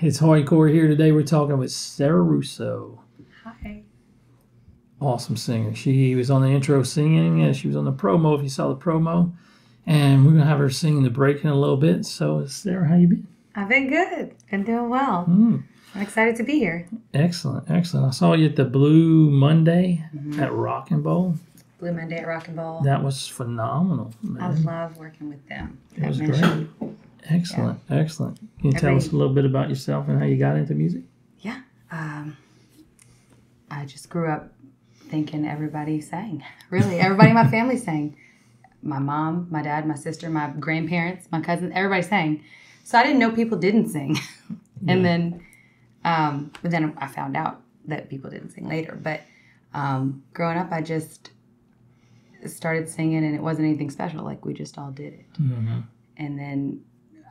It's Hardcore here today. We're talking with Sarah Russo. Hi. Awesome singer. She was on the intro singing, and she was on the promo, if you saw the promo. And we're going to have her sing in the break in a little bit. So, Sarah, how you been? I've been good. Been doing well. Mm. I'm excited to be here. Excellent, excellent. I saw you at the Blue Monday at Rock and Bowl. Blue Monday at Rock and Bowl. That was phenomenal, man. I love working with them. It was great. Excellent, excellent. Can you tell us a little bit about yourself and how you got into music? Yeah. I just grew up thinking everybody sang. Really, everybody in my family sang. My mom, my dad, my sister, my grandparents, my cousins, everybody sang. So I didn't know people didn't sing. And then I found out that people didn't sing later. But growing up, I just started singing, and it wasn't anything special. Like, we just all did it. Mm-hmm. And then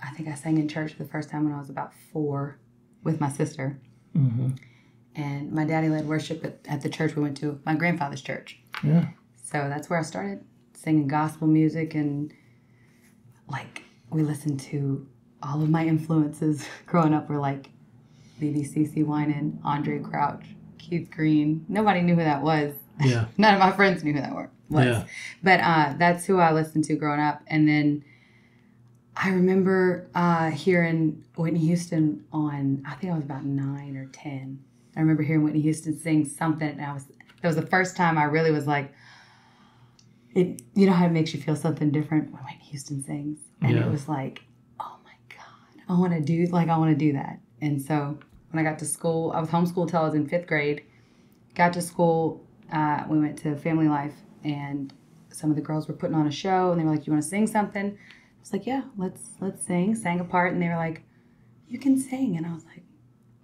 I think I sang in church for the first time when I was about 4 with my sister. Mm-hmm. And my daddy led worship at the church we went to, my grandfather's church. Yeah. So that's where I started singing gospel music. And, like, we listened to all of my influences growing up were, like, CeCe Winans, Andre Crouch, Keith Green. Nobody knew who that was. Yeah. None of my friends knew who that was. Yeah. But that's who I listened to growing up. And then I remember hearing Whitney Houston on, I think I was about 9 or 10. I remember hearing Whitney Houston sing something, and that was the first time I really was like, you know how it makes you feel something different when Whitney Houston sings? And it was like, oh my God, I want to do that. And so when I got to school, I was homeschooled till I was in 5th grade. Got to school, we went to Family Life, and some of the girls were putting on a show, and they were like, you want to sing something? I was like, yeah, let's sing. Sang a part, and they were like, you can sing. And I was like,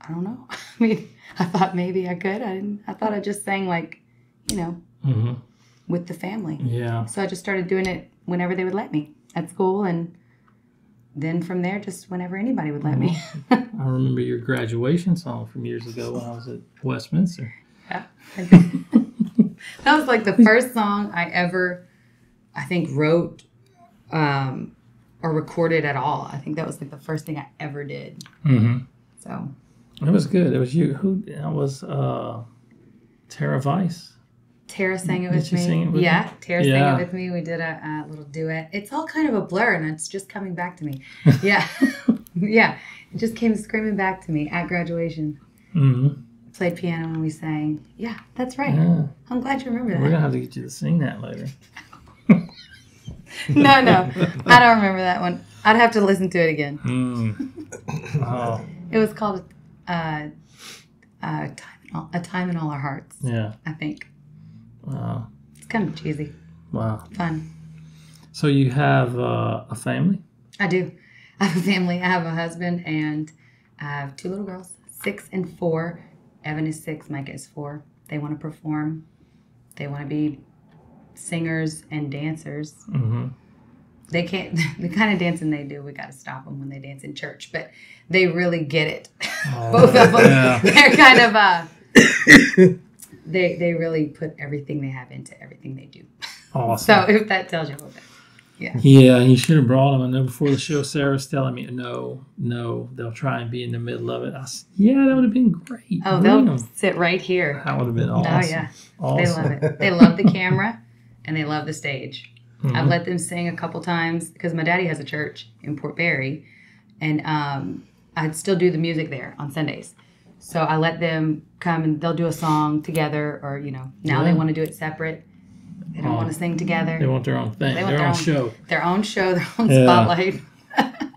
I don't know. I mean, I thought maybe I could. I thought I just sang, like, you know, with the family. Yeah. So I just started doing it whenever they would let me at school, and then from there, just whenever anybody would let me. I remember your graduation song from years ago when I was at Westminster. Yeah. That was like the first song I ever, I think, wrote or recorded at all. I think that was like the first thing I ever did. Mm-hmm. So. It was good. It was you. Who? That was Tara Weiss. Tara sang it with me. Sing it with yeah, me? Tara sang it with me. We did a little duet. It's all kind of a blur, and it's just coming back to me. Yeah. Yeah. It just came screaming back to me at graduation. Mm-hmm. Played piano when we sang. Yeah, that's right. Yeah. I'm glad you remember that. We're going to have to get you to sing that later. No, I don't remember that one. I'd have to listen to it again. Oh. It was called A Time in All Our Hearts. Yeah. I think. Wow. It's kind of cheesy. Wow. Fun. So you have a family? I do. I have a family. I have a husband, and I have 2 little girls, 6 and 4. Evan is 6. Micah is 4. They want to perform. They want to be singers and dancers. Mm-hmm. They can't, the kind of dancing they do, we got to stop them when they dance in church. But they really get it. Oh, Both of them. Yeah. They're kind of, they really put everything they have into everything they do. Awesome. So if that tells you a little bit. Yeah. Yeah, you should have brought them. I know before the show, Sarah's telling me, no, they'll try and be in the middle of it. I said, yeah, that would have been great. Oh, Bring they'll 'em. sit right here. That would have been awesome. Oh, yeah. Awesome. They love it. They love the camera, and they love the stage. Mm-hmm. I've let them sing a couple times because my daddy has a church in Port Barry, and I'd still do the music there on Sundays. So I let them come, and they'll do a song together, or, you know, now they want to do it separate. They don't want to sing together. They want their own thing, They want their own show. Their own show, their own spotlight.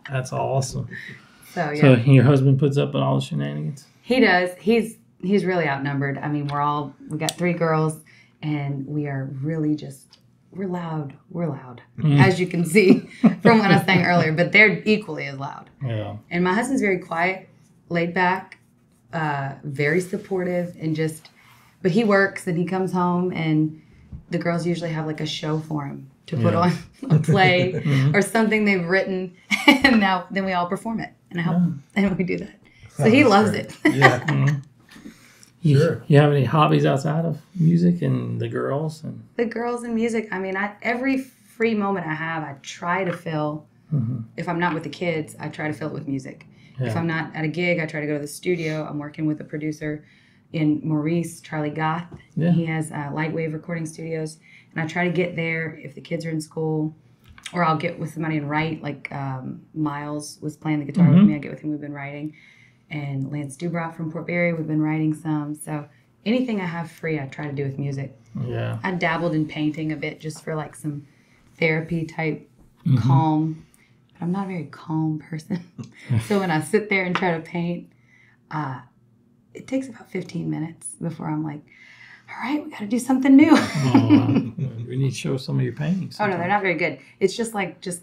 That's awesome. So, yeah. So your husband puts up with all the shenanigans? He does. He's really outnumbered. I mean, we got 3 girls, and we are really just, we're loud. We're loud, as you can see from what I was saying earlier, but they're equally as loud. Yeah. And my husband's very quiet, laid back, very supportive, and but he works and he comes home, and the girls usually have like a show for him to put on a play or something they've written, and then we all perform it, and I help him, and we do that. So he loves it. Yeah. Sure. You have any hobbies outside of music and the girls? And The girls and music. I mean, every free moment I have, I try to fill If I'm not with the kids, I try to fill it with music. Yeah. If I'm not at a gig, I try to go to the studio. I'm working with a producer in Maurice, Charlie Goth. Yeah. He has Lightwave Recording Studios. And I try to get there if the kids are in school, or I'll get with somebody and write. Like Miles was playing the guitar with me. I get with him. We've been writing. And Lance Dubrow from Port Barry, we've been writing some. So anything I have free, I try to do with music. Yeah. I dabbled in painting a bit just for like some therapy type calm. But I'm not a very calm person. So when I sit there and try to paint, it takes about 15 minutes before I'm like, all right, we got to do something new. We need to show some of your paintings. Oh, no, they're not very good. It's just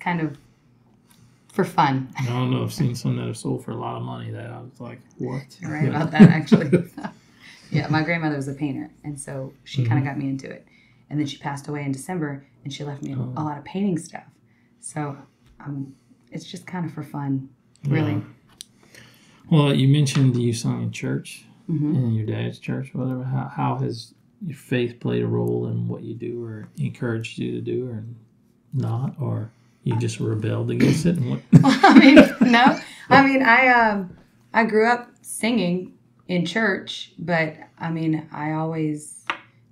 kind of for fun. I don't know. I've seen some that have sold for a lot of money that I was like, what? You're right about that, actually. Yeah, my grandmother was a painter, and so she kind of got me into it. And then she passed away in December, and she left me a lot of painting stuff. So it's just kind of for fun, really. Yeah. Well, you mentioned you sung in church, in your dad's church, whatever. How has your faith played a role in what you do, or encouraged you to do, or not, or you just rebelled against it? And what? Well, I mean, no. I mean, I grew up singing in church, but I mean,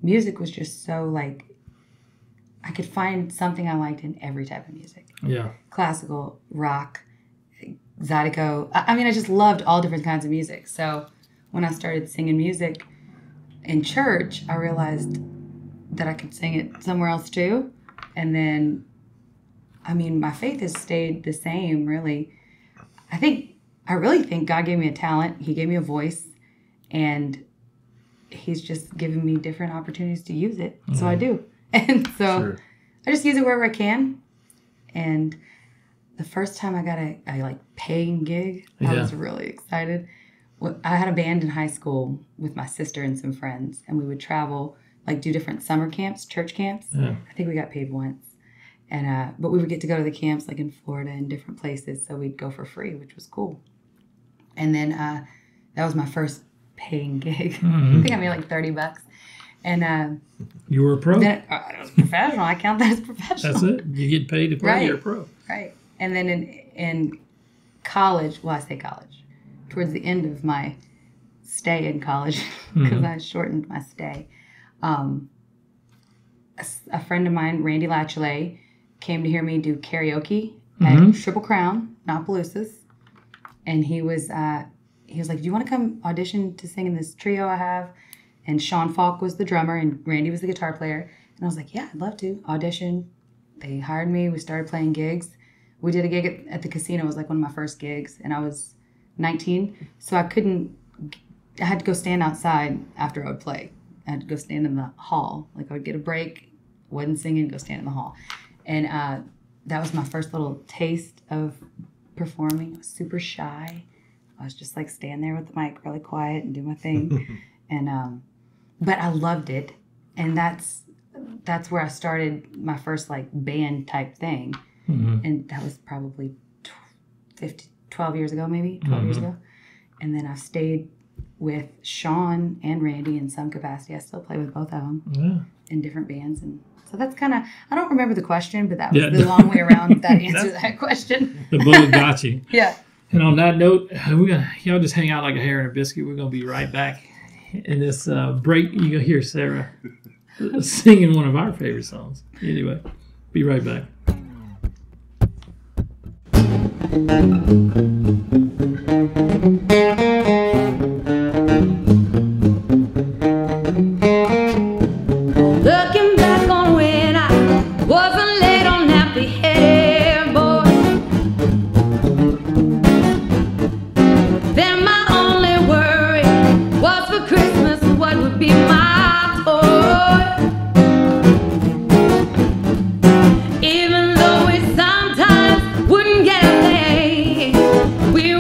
music was just so like, I could find something I liked in every type of music. Yeah. Classical, rock, Zydeco. I mean, I just loved all different kinds of music. So when I started singing music in church, I realized that I could sing it somewhere else too. And then, I mean, my faith has stayed the same, really. I really think God gave me a talent. He gave me a voice, and he's just given me different opportunities to use it. So I do. And so I just use it wherever I can. And the first time I got a like paying gig, I was really excited. I had a band in high school with my sister and some friends, and we would travel, like do different summer camps, church camps. Yeah. I think we got paid once. And but we would get to go to the camps like in Florida and different places, so we'd go for free, which was cool. And then that was my first paying gig. I think I made like $30. And you were a pro? Then, it was professional. I count that as professional. That's it. You get paid to play. Right. You're a pro. Right. And then in college, well, I say college, towards the end of my stay in college, because I shortened my stay, a friend of mine, Randy Latchley, came to hear me do karaoke at Triple Crown, not Palusa's. And he was like, do you want to come audition to sing in this trio I have? And Sean Falk was the drummer and Randy was the guitar player. And I was like, yeah, I'd love to audition. They hired me. We started playing gigs. We did a gig at the casino. It was like one of my first gigs. And I was 19. So I had to go stand outside after I would play. I had to go stand in the hall. Like I would get a break, wasn't singing, go stand in the hall. And that was my first little taste of performing. I was super shy. I was just like stand there with the mic really quiet and do my thing. And but I loved it. And that's where I started my first like band type thing. And that was probably 12 years ago, maybe 12 years ago. And then I've stayed with Sean and Randy in some capacity. I still play with both of them in different bands. And so that's kind of, I don't remember the question, but that was the long way around that answer that question. The bullet got you. Yeah. And on that note, y'all just hang out like a hair and a biscuit. We're going to be right back. In this break, you're going to hear Sarah singing one of our favorite songs. Anyway, be right back. Looking back on when I wasn't late on nappy head, boy, then my only worry was for Christmas what would be my toy. Even though we sometimes wouldn't get a thing, we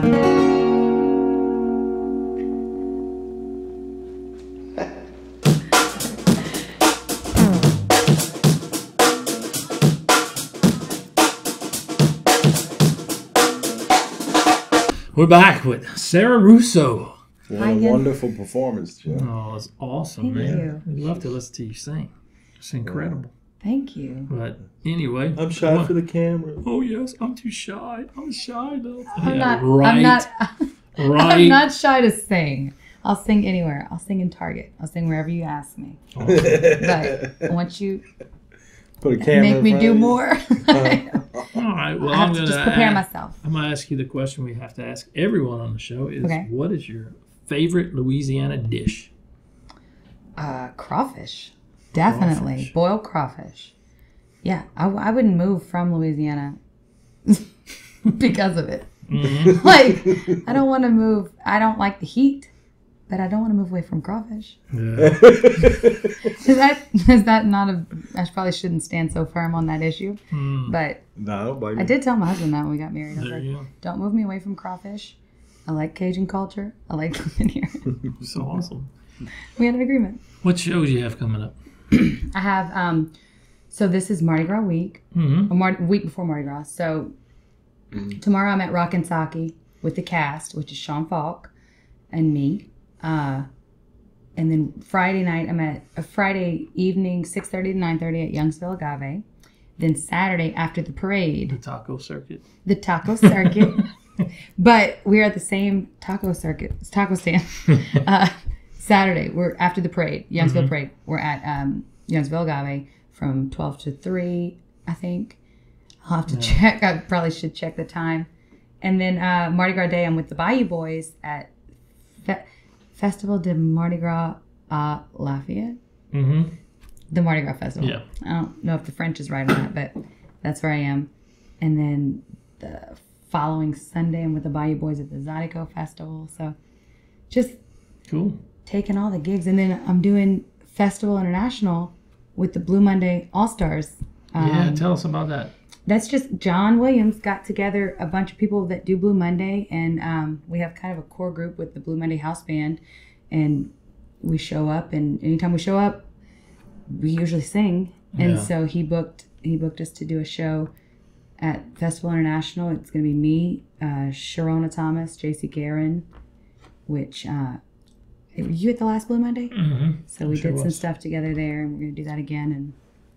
We're back with Sarah Russo. What Hi a again. wonderful performance, Joe. Oh, it's awesome, Thank man. you. We love to listen to you sing. It's incredible. Thank you. But anyway, I'm shy for the camera. Oh yes, I'm too shy. I'm shy though. I'm Yeah, not. right. I'm not. Right. I'm not shy to sing. I'll sing anywhere. I'll sing in Target. I'll sing wherever you ask me. But once you Put a camera make in me front do of you. more, All right. Well, I have I'm to gonna just prepare myself. I'm gonna ask you the question we have to ask everyone on the show is Okay. what is your favorite Louisiana dish? Crawfish, definitely Crawfish. boiled crawfish. Yeah, I wouldn't move from Louisiana because of it. Mhm. Like, I don't want to move. I don't like the heat, but I don't want to move away from crawfish. Yeah. Is that not a? I probably shouldn't stand so firm on that issue, Mm, but No, baby. I did tell my husband that when we got married. I was there like, you go. don't move me away from crawfish. I like Cajun culture. I like living here. So awesome. We had an agreement. What shows you have coming up? I have so this is Mardi Gras week, Mm-hmm. a week before Mardi Gras. So tomorrow I'm at Rockin' Sake with the cast, which is Sean Falk and me. And then Friday night I'm at a Friday evening 6:30 to 9:30 at Youngsville Agave. Then Saturday after the The parade, taco circuit. the taco circuit. But we're at the same taco stand. Saturday, we're after the parade, Youngsville Parade. We're at Youngsville Agave from 12 to 3, I think. I'll have to check. I probably should check the time. And then Mardi Gras Day, I'm with the Bayou Boys at Festival de Mardi Gras Lafayette. Mm-hmm. The Mardi Gras Festival. Yeah. I don't know if the French is right or not, but that's where I am. And then the following Sunday, I'm with the Bayou Boys at the Zydeco Festival. So just Cool. taking all the gigs. And then I'm doing Festival International with the Blue Monday All-Stars. Yeah, tell us about that. That's just John Williams got together a bunch of people that do Blue Monday. And we have kind of a core group with the Blue Monday House Band. And we show up. And anytime we show up, we usually sing. And Yeah. so he booked us to do a show at Festival International. It's going to be me, Sharona Thomas, JC Guerin, which were you at the last Blue Monday? Mm-hmm. So we Sure did some was. stuff together there, and we're going to do that again. And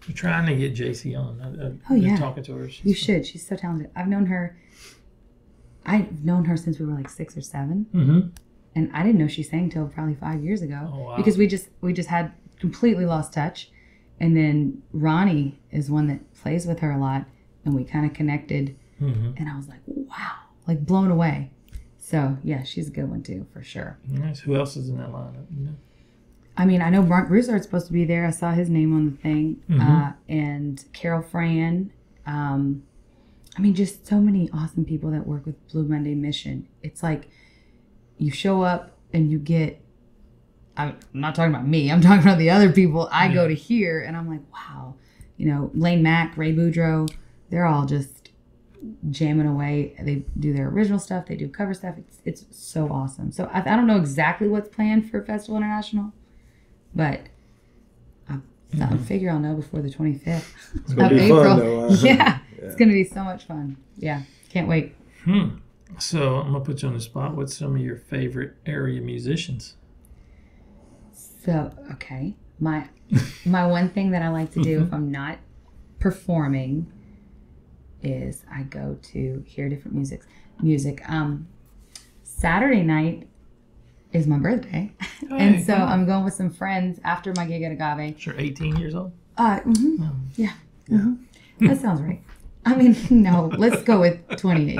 We're trying to get JC on. I've Oh, been yeah. talking to her. you should. She's so talented. I've known her since we were like 6 or 7, Mm-hmm. and I didn't know she sang till probably 5 years ago. Oh, wow. Because we just had completely lost touch. And then Ronnie is one that plays with her a lot, and we kind of connected. Mm-hmm. And I was like, wow, like blown away. So yeah, she's a good one too, for sure. Nice. Who else is in that lineup? You know? I mean, I know Mark Broussard's supposed to be there. I saw his name on the thing. Mhm. And Carol Fran. I mean, just so many awesome people that work with Blue Monday Mission. It's like you show up and you get, I'm not talking about me, I'm talking about the other people I go to hear, and I'm like, wow. You know, Lane Mack, Ray Boudreaux, they're all just jamming away. They do their original stuff, they do cover stuff. It's so awesome. So I don't know exactly what's planned for Festival International, but I figure I'll know before the 25th It's gonna of be April. fun, though. Huh? Yeah, it's going to be so much fun. Yeah, can't wait. So I'm gonna put you on the spot. What's some of your favorite area musicians? So, okay. My one thing that I like to do if I'm not performing is I go to hear different music. Saturday night is my birthday. And so I'm going with some friends after my gig at Agave. You're 18 years old. Yeah. That sounds right. I mean, no, let's go with 28.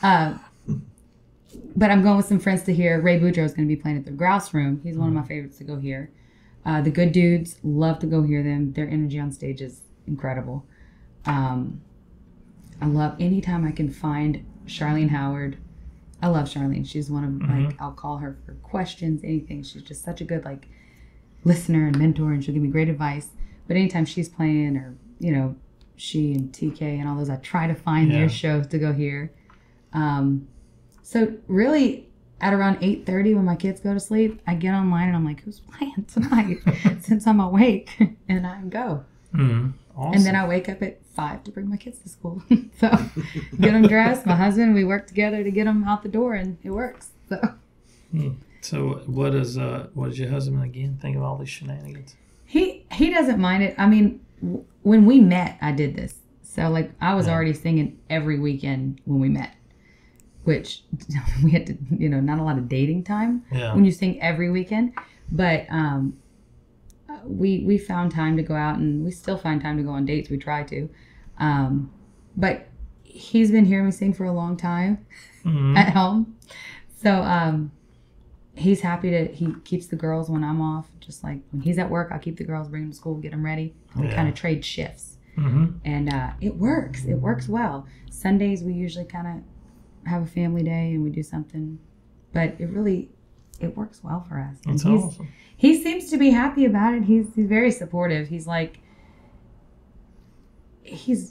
But I'm going with some friends to hear. Ray Boudreaux is going to be playing at the Grouse Room. He's one of my favorites to go hear. The Good Dudes, love to go hear them. Their energy on stage is incredible. I love anytime I can find Charlene Howard. I love Charlene. She's one of like, I'll call her for questions, anything. She's just such a good like listener and mentor, and she'll give me great advice. But anytime she's playing, or you know, she and TK and all those, I try to find their shows to go hear. So really, at around 8:30 when my kids go to sleep, I get online and I'm like, who's playing tonight? Since I'm awake, and I go. Mm, awesome. And then I wake up at 5 to bring my kids to school. So get them dressed. My husband, we work together to get them out the door, and it works. So. So what does your husband again think of all these shenanigans? He doesn't mind it. I mean, when we met, I did this. So like I was already singing every weekend when we met, which we had to, not a lot of dating time when you sing every weekend. But we found time to go out, and we still find time to go on dates. We try to. But he's been hearing me sing for a long time at home. So he's happy he keeps the girls when I'm off. Just like when he's at work, I'll keep the girls, bring them to school, get them ready. We kind of trade shifts. And it works. It works well. Sundays, we usually kind of have a family day and we do something. But it works well for us. That's awesome. He seems to be happy about it. He's very supportive. He's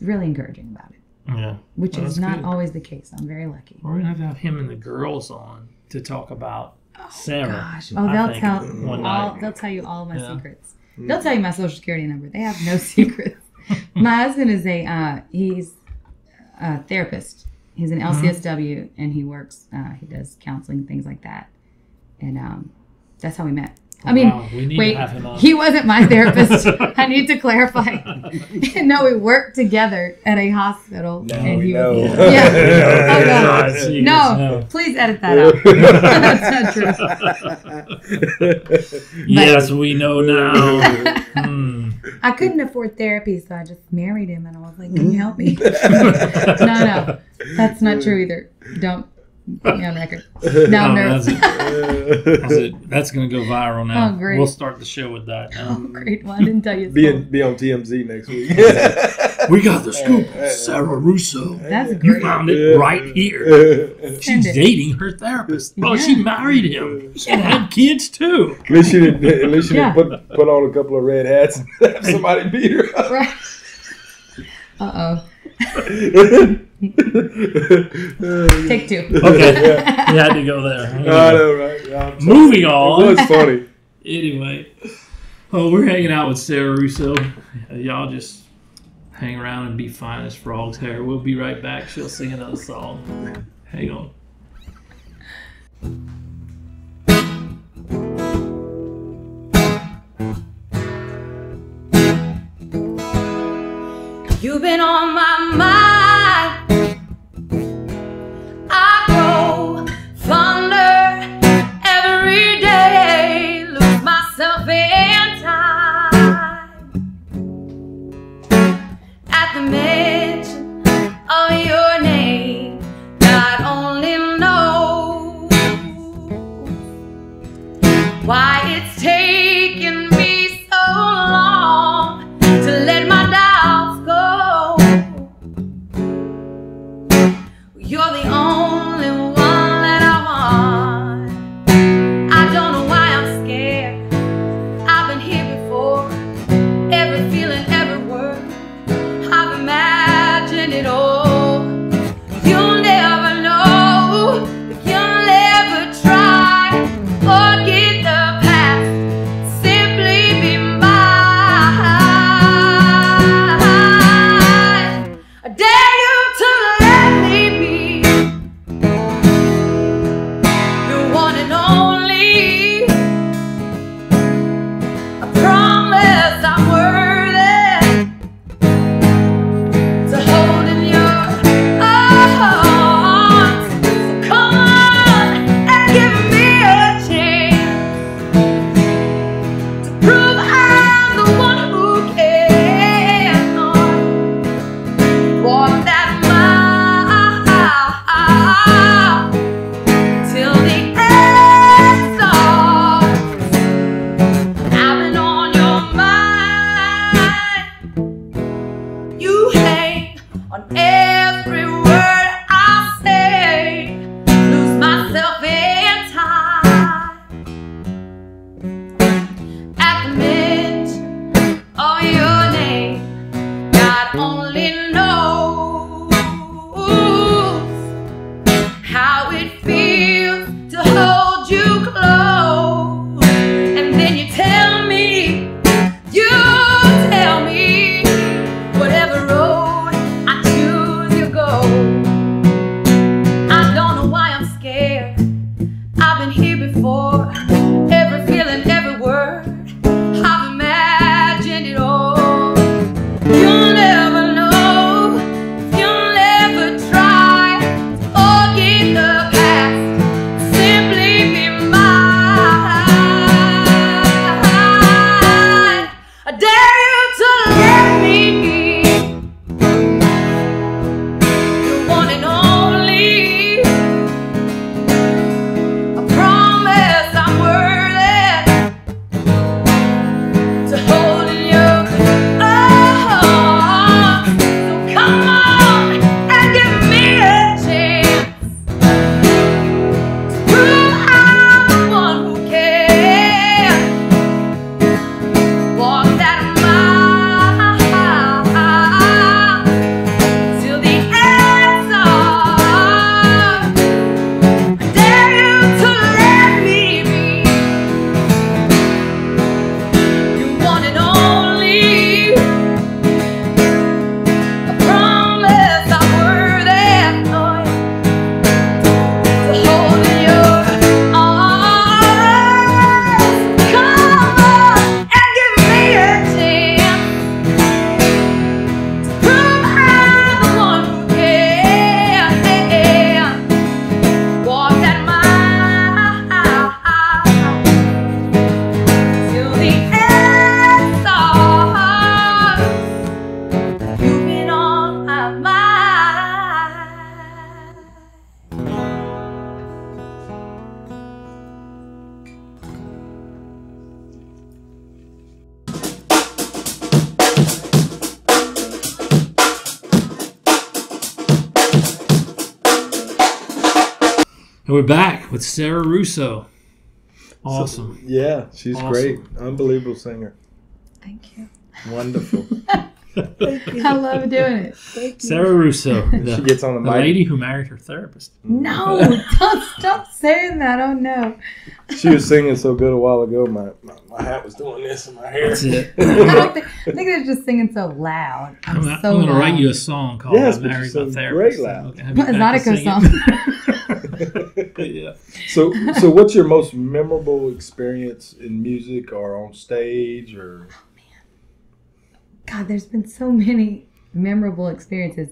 really encouraging about it. Yeah. Which is not always the case. I'm very lucky. We're going to have him and the girls on to talk about Sarah. Gosh. Oh, they'll tell you all of my secrets. They'll tell you my social security number. They have no secrets. My husband is he's a therapist. He's an LCSW, and he works, he does counseling, things like that. And that's how we met. I mean, we need wait, to have him on. he wasn't my therapist. I need to clarify. No, we worked together at a hospital. Now and we he know. Was, yeah. No. Please edit that out. That's not true. Yes, we know now. I couldn't afford therapy, so I just married him, and I was like, "Can you help me?" No, that's not true either. Don't put me on record. Now I'm nervous. That's going to go viral now. Oh, great. We'll start the show with that now. Oh, great. Well, I didn't tell you. Be on TMZ next week. We got the scoop. Sarah Russo. That's You great. found it right here. She's Send it. dating her therapist. Oh, Yeah. she married him. She had kids too. At least you didn't Yeah. put on a couple of red hats and have somebody beat her up. Right. Take 2. Okay. You had to go there. I know, right? Yeah, I'm sorry. Moving It on. was funny. Anyway. Oh, we're hanging out with Sarah Russo. Y'all just hang around and be fine as frogs here. We'll be right back. She'll sing another song. Hang on. You've been on my mind. I grow fonder every day. Lose myself in time. At the mention of your name, God only knows why it's taken me so long to let my doubts go. You're the only one that I want. I don't know why I'm scared. I've been here before. Every feeling, every word, I've imagined it all. You'll never know if you'll never try. Forget the past, simply be mine. I dare you to let me be your one and only. I promise I'm worthy to hold in your arms. So come on and give me a chance to prove I'm the one who can walk that mile till the end starts. I've been on your mind. You hang on every word I say. Lose myself in time. At the mention of your name, God only knows how how it feels to hold you close. And then you tell me, whatever road I choose, you go. I don't know why I'm scared. I've been here before. Every feeling, every word, I've imagined it all. You'll never know if you'll never try to forget the past. Simply be mine. I dare you to let me be the one and only. I promise I'm worthy to hold in your arms. So come on and give me a chance to prove I'm the one who can walk that mile till the end's on. I dare you to let me be your one and only. I promise I'm worthy to hold in your arms. Come on and give me a chance to prove I'm the one who can walk that mile till the end's on. You've been on my mind. And we're back with Sarah Russo. Awesome. Yeah, she's Awesome. great. Unbelievable singer. Thank you. Wonderful. I love doing it. Sarah Russo, She the, gets on the the mic. lady who married her therapist. No, don't stop saying that. Oh no. She was singing so good a while ago. My hat was doing this in my hair. That's it. I think they're just singing so loud. I'm so going to loud. write you a song called Yes, I but you Married sing My Therapist. great loud. Okay, have you It's not a practiced good singing? song. Yeah. So what's your most memorable experience in music or on stage or? God, there's been so many memorable experiences.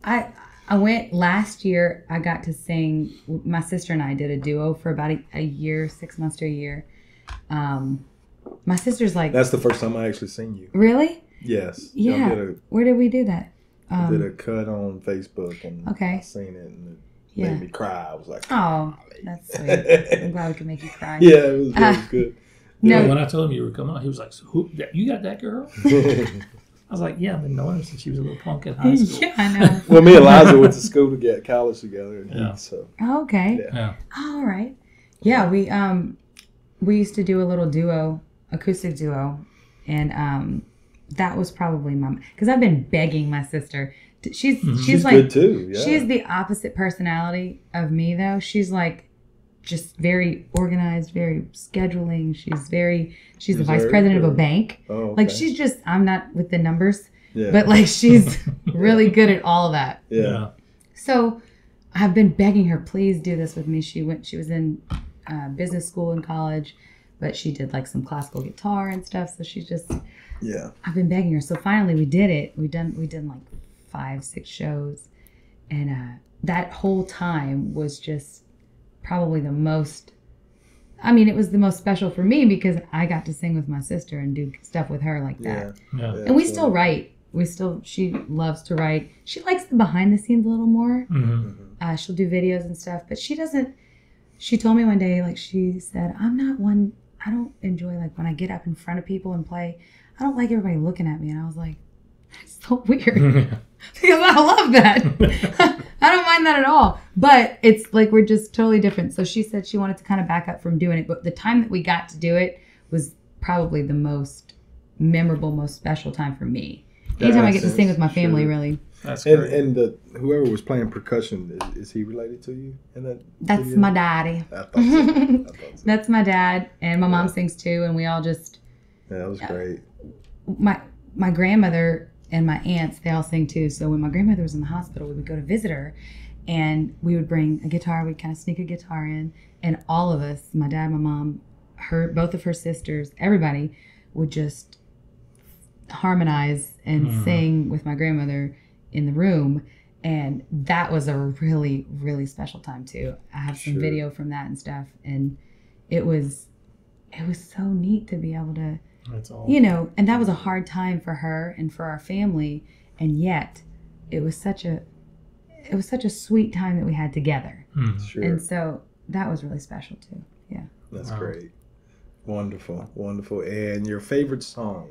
I went last year. I got to sing. My sister and I did a duo for about a year, 6 months to a year. My sister's like, That's the first time I actually seen you. really? Yes. Yeah. Y'all Where did we do that? did a cut on Facebook and Okay. I seen it and it Yeah. made me cry. I was like, Oh, that's sweet. I'm glad we could make you cry. yeah, it was good. It was good. No, When I told him you were coming on, he was like, so who, you got that girl? I was like, yeah, I've been knowing her since she was a little punk in high school. yeah, I know. Well, me and Liza went to school together, college together, and Yeah. so Oh, okay. Yeah. Yeah. All right. Yeah, we used to do a little duo, acoustic duo, and that was probably because I've been begging my sister. She's she's like good too. Yeah. she's the opposite personality of me though. She's like just very organized, very scheduling. She's the vice Reserved, president of a or- bank. Oh, Like okay. she's just I'm not with the numbers, yeah. but like she's really good at all of that. yeah. So I've been begging her, please do this with me. She was in business school in college, but she did like some classical guitar and stuff. So she just, Yeah. I've been begging her. So finally we did it. We did like 5-6 shows. And that whole time was just probably the most, I mean, it was the most special for me because I got to sing with my sister and do stuff with her like that. Yeah. Yeah. And we still write. She loves to write. She likes the behind the scenes a little more. Mm-hmm. She'll do videos and stuff, but she doesn't. She told me one day, like she said, I don't enjoy like when I get up in front of people and play. I don't like everybody looking at me. And I was like, that's so weird because I love that. I don't mind that at all. But it's like we're just totally different. So she said she wanted to kind of back up from doing it. But the time that we got to do it was probably the most memorable, most special time for me. Anytime I get to sing with my family, really. That's And great. and the whoever was playing percussion, is he related to you? In that That's video? my daddy. I thought so. I thought so. That's my dad, and my mom Yeah. sings too, and we all just Yeah, that was great. my grandmother and my aunts, they all sing too. So when my grandmother was in the hospital, we would go to visit her, and we would bring a guitar. We'd kind of sneak a guitar in, and all of us, my dad, my mom, both of her sisters, everybody would just harmonize and sing with my grandmother in the room. And that was a really, really special time too. I have some Sure. video from that and stuff, and it was so neat to be able to, That's all. and that was a hard time for her and for our family, and yet it was such a sweet time that we had together. Sure. And so that was really special too. Yeah. That's Wow. great. Wonderful. Wonderful. And your favorite song?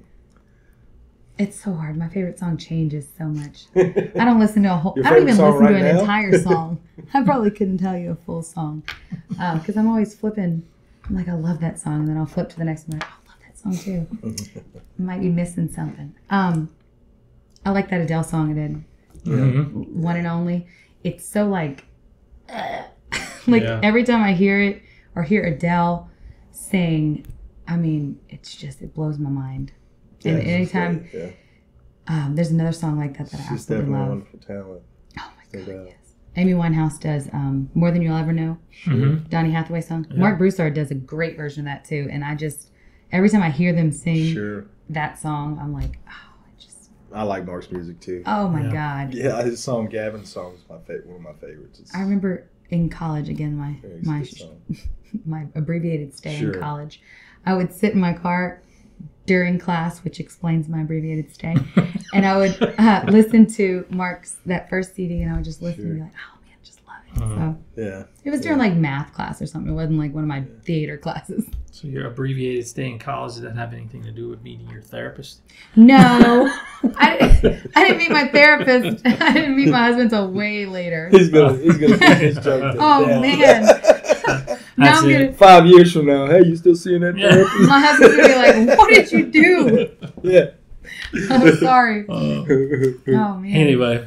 It's so hard. My favorite song changes so much. I don't listen to a whole. Your I don't favorite even song listen to right an now? entire song. I probably couldn't tell you a full song because I'm always flipping. I'm like, I love that song, and then I'll flip to the next one. Like, oh, I love that song too. I might be missing something. I like that Adele song I did, Mm-hmm. One and Only. It's so like Yeah. every time I hear it or hear Adele sing, I mean, it blows my mind. And Yeah, she's anytime. great. Yeah. There's another song like that I She's absolutely definitely a love. wonderful talent. Oh my No god, doubt. yes. Amy Winehouse does More Than You'll Ever Know, Mm-hmm. Donny Hathaway song. Yeah. Mark Broussard does a great version of that too. And I just, every time I hear them sing Sure. that song, I'm like, I like Mark's music too. oh my Yeah. God. Yeah, his song Gavin's song is one of my favorites. It's I remember in college, again, very my good song. my abbreviated stay Sure. in college, I would sit in my car during class, which explains my abbreviated stay, and I would listen to Mark's, that first CD, and I would just listen and be like, oh man, just love it. So Yeah. it was during like math class or something. It wasn't like one of my theater classes. So your abbreviated stay in college, did that have anything to do with meeting your therapist? No, I didn't meet my therapist. I didn't meet my husband until way later. He's gonna finish his joke. Oh Yeah. man. Now That's I'm it. gonna. 5 years from now, hey, you still seeing that Yeah. therapist? My husband's gonna be like, "What did you do?" Yeah. I'm sorry. Uh, Oh man. anyway,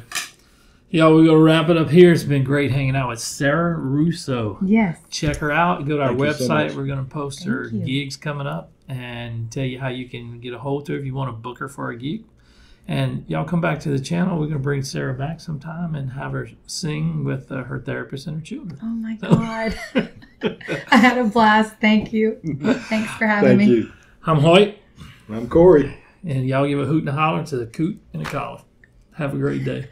y'all, we're going to wrap it up here. It's been great hanging out with Sarah Russo. Yes. Check her out. Go to our Thank you so website. much. We're going to post Thank her you. gigs coming up and tell you how you can get a hold of her if you want to book her for a gig. And y'all come back to the channel. We're going to bring Sarah back sometime and have her sing with her therapist and her children. Oh my God. I had a blast. Thank you. Thanks for having Thank me. you. I'm Hoyt, I'm Corey. and y'all give a hoot and a holler to the coot and a collar. Have a great day.